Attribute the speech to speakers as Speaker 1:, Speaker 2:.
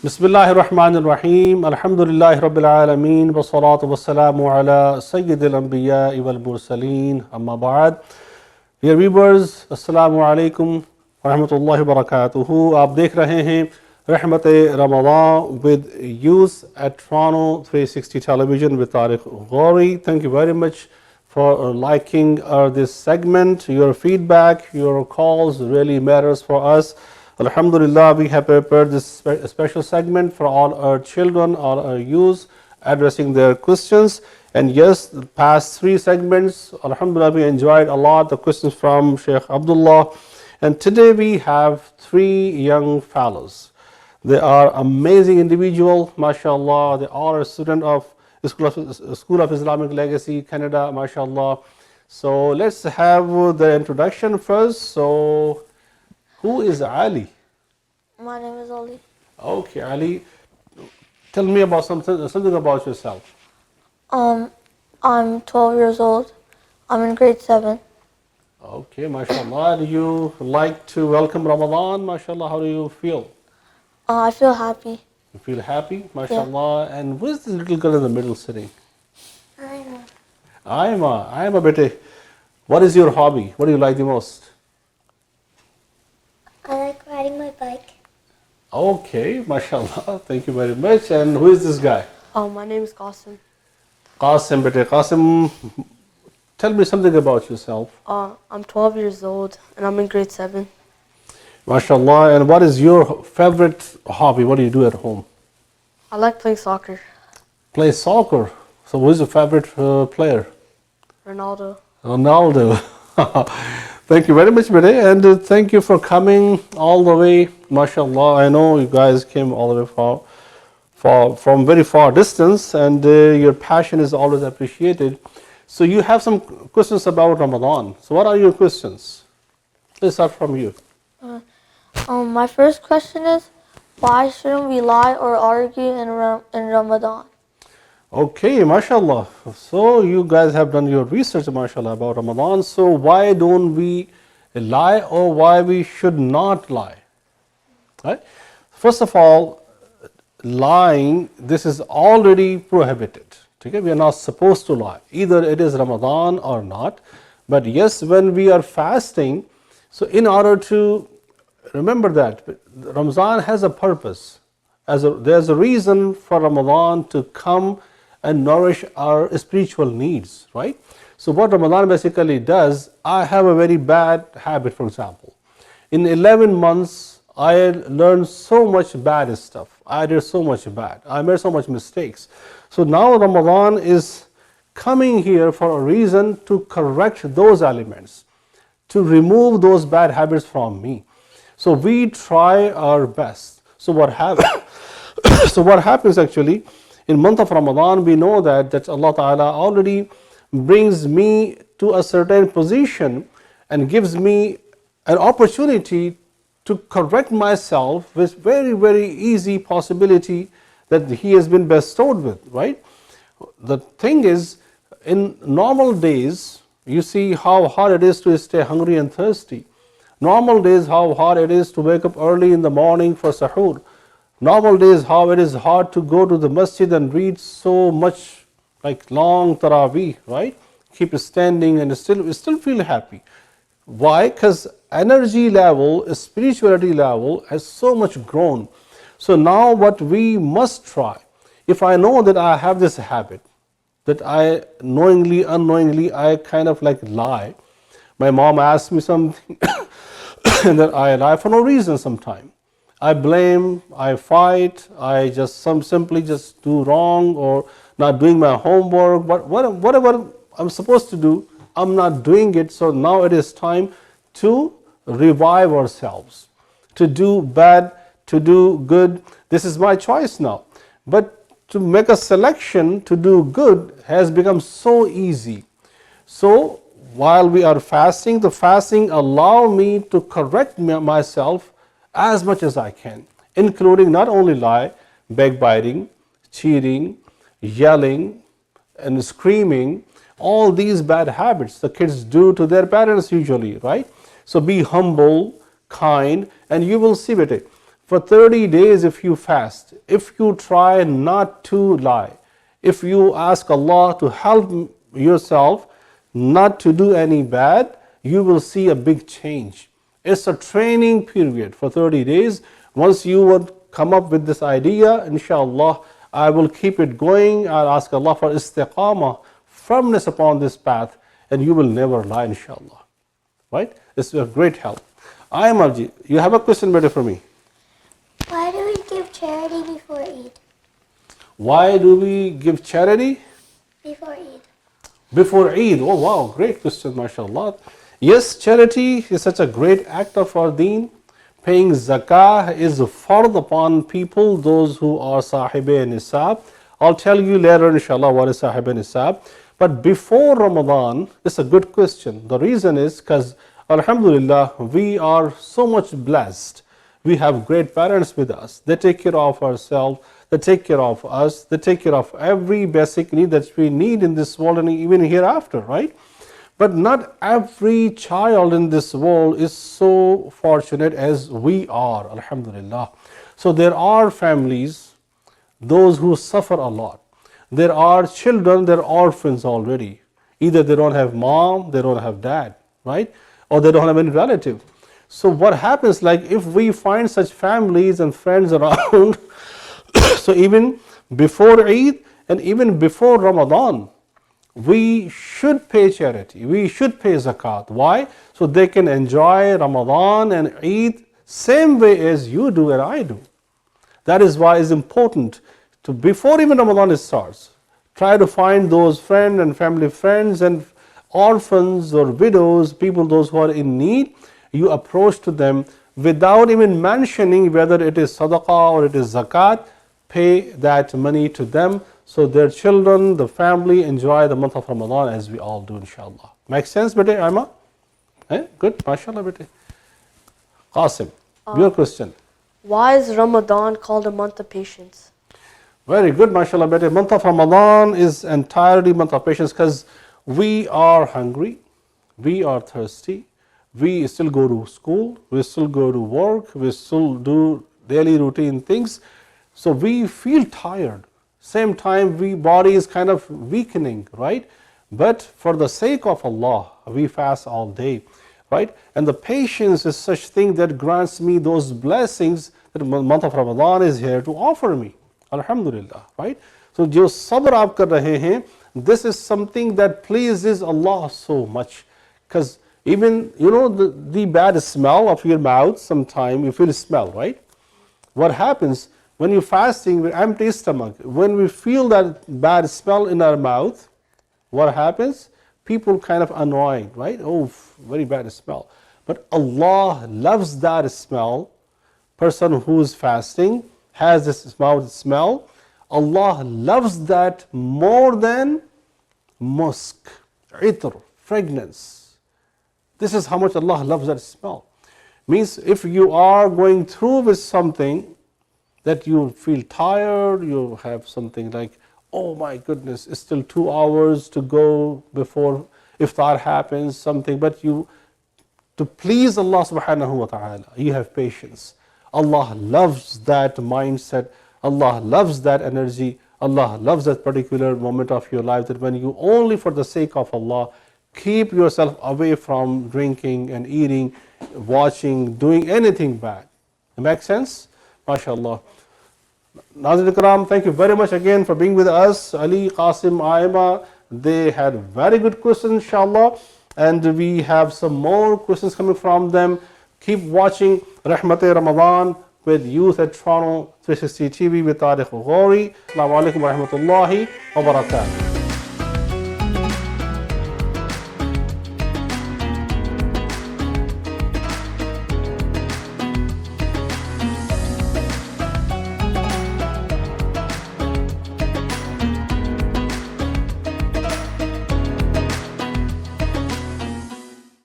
Speaker 1: Bismillahir Rahmanir Rahim. Alhamdulillahi Rabbil Alameen. Wassalatu wassalamu ala Sayyidil Anbiya wal Mursaleen. Amma ba'd. Dear viewers, Assalamu alaikum wa rahmatullahi wa barakatuhu. आप देख रहे हैं रहमत Ramadan with youth at Toronto 360 television with Tariq Ghori. Thank you very much for liking this segment. Your feedback, your calls really matters for us. Alhamdulillah, we have prepared this special segment for all our children, all our youth, addressing their questions. And yes, the past three segments, Alhamdulillah, we enjoyed a lot the questions from Sheikh Abdullah. And today we have three young fellows. They are amazing individual, mashallah. They are a student of School of Islamic Legacy, Canada, mashallah. So let's have the introduction first. So who is Ali?
Speaker 2: My name is Ali.
Speaker 1: Okay, Ali, tell me about something about yourself.
Speaker 2: I'm 12 years old. I'm in grade 7.
Speaker 1: Okay, mashallah. Do you like to welcome Ramadan? Mashallah, how do you feel?
Speaker 2: I feel happy.
Speaker 1: You feel happy? Mashallah. Yeah. And where's this little girl in the middle sitting? Aima, bete. What is your hobby? What do you like the most?
Speaker 3: I like riding my bike.
Speaker 1: Okay, mashallah. Thank you very much. And who is this guy?
Speaker 4: My name is Qasim.
Speaker 1: Qasim, bete. Qasim, tell me something about yourself.
Speaker 4: I'm 12 years old and I'm in grade 7.
Speaker 1: Mashallah. And what is your favorite hobby? What do you do at home?
Speaker 4: I like playing soccer.
Speaker 1: Play soccer. So who is your favorite player?
Speaker 4: Ronaldo.
Speaker 1: Thank you very much, Bede, and thank you for coming all the way. Mashallah, I know you guys came all the way from very far distance, and your passion is always appreciated. So you have some questions about Ramadan. So what are your questions? Let's start from you.
Speaker 2: My first question is, why shouldn't we lie or argue in Ramadan?
Speaker 1: Okay, mashallah. So you guys have done your research, mashallah, about Ramadan. So why don't we lie, or why we should not lie? Right? First of all, lying, this is already prohibited. Okay? We are not supposed to lie. Either it is Ramadan or not. But yes, when we are fasting, so in order to remember that Ramazan has a purpose. There's a reason for Ramadan to come and nourish our spiritual needs, right? So what Ramadan basically does, I have a very bad habit, for example. In 11 months, I learned so much bad stuff. I did so much bad. I made so much mistakes. So now Ramadan is coming here for a reason to correct those elements, to remove those bad habits from me. So we try our best. So what happens actually, in month of Ramadan, we know that Allah Ta'ala already brings me to a certain position and gives me an opportunity to correct myself with very, very easy possibility that He has been bestowed with, right? The thing is, in normal days, you see how hard it is to stay hungry and thirsty. Normal days, how hard it is to wake up early in the morning for sahur. Normal days, how it is hard to go to the masjid and read so much, like long tarawih, right? Keep standing and still feel happy. Why? Because energy level, spirituality level has so much grown. So now what we must try, if I know that I have this habit, that I knowingly, unknowingly, I kind of like lie. My mom asks me something and then I lie for no reason sometimes. I blame, I fight, I just simply just do wrong or not doing my homework, but whatever I'm supposed to do, I'm not doing it. So now it is time to revive ourselves, to do bad, to do good. This is my choice now. But to make a selection to do good has become so easy. So while we are fasting, the fasting allow me to correct myself as much as I can, including not only lie, backbiting, cheating, yelling, and screaming, all these bad habits the kids do to their parents usually, right? So be humble, kind, and you will see it. For 30 days if you fast, if you try not to lie, if you ask Allah to help yourself not to do any bad, you will see a big change. It's a training period for 30 days. Once you would come up with this idea, inshallah, I will keep it going. I'll ask Allah for istiqamah, firmness upon this path, and you will never lie, inshallah. Right? It's a great help. I am Arji. You have a question better for me?
Speaker 3: Why do we give charity before Eid?
Speaker 1: Why do we give charity
Speaker 3: Before Eid.
Speaker 1: before Eid? Oh wow, great question, mashallah. Yes, charity is such a great act of our deen. Paying zakah is fard upon people, those who are sahibe nisab. I'll tell you later, inshallah, what is sahibe nisab. But before Ramadan, it's a good question. The reason is because, alhamdulillah, we are so much blessed. We have great parents with us. They take care of ourselves, they take care of us, they take care of every basic need that we need in this world and even hereafter, right? But not every child in this world is so fortunate as we are, alhamdulillah. So there are families, those who suffer a lot. There are children, they're orphans already. Either they don't have mom, they don't have dad, right? Or they don't have any relative. So what happens, like if we find such families and friends around, so even before Eid and even before Ramadan, we should pay charity, we should pay zakat. Why? So they can enjoy Ramadan and Eid same way as you do and I do. That is why it's important to, before even Ramadan starts, try to find those friends and family friends and orphans or widows, people those who are in need. You approach to them without even mentioning whether it is sadaqah or it is zakat. Pay that money to them so their children, the family enjoy the month of Ramadan as we all do, inshallah. Make sense, bete, Aima? Good, mashallah, bete. Qasim, your question.
Speaker 4: Why is Ramadan called a month of patience?
Speaker 1: Very good, mashallah, bete. Month of Ramadan is entirely month of patience because we are hungry, we are thirsty, we still go to school, we still go to work, we still do daily routine things. So we feel tired. Same time, body is kind of weakening, right? But for the sake of Allah, we fast all day, right? And the patience is such thing that grants me those blessings that the month of Ramadan is here to offer me. Alhamdulillah, right? So jo sabr aap kar rahe hain, this is something that pleases Allah so much. Because even, the bad smell of your mouth, sometime you feel smell, right? What happens when you're fasting with empty stomach, when we feel that bad smell in our mouth, what happens? People kind of annoying, right? Oh, very bad smell. But Allah loves that smell. Person who is fasting has this mouth smell. Allah loves that more than musk, itr, fragrance. This is how much Allah loves that smell. Means if you are going through with something that you feel tired, you have something like, oh my goodness, it's still 2 hours to go before iftar happens, something, but you, to please Allah subhanahu wa ta'ala, you have patience. Allah loves that mindset, Allah loves that energy, Allah loves that particular moment of your life that when you only for the sake of Allah keep yourself away from drinking and eating, watching, doing anything bad. It makes sense? MashaAllah. Nazir Ikram, thank you very much again for being with us. Ali, Qasim, Aima, they had very good questions, inshallah. And we have some more questions coming from them. Keep watching Rehmat Ramadan with Youth at Toronto 360 TV with Tariq Ghori. Assalamu alaikum wa rahmatullahi wa barakatuh.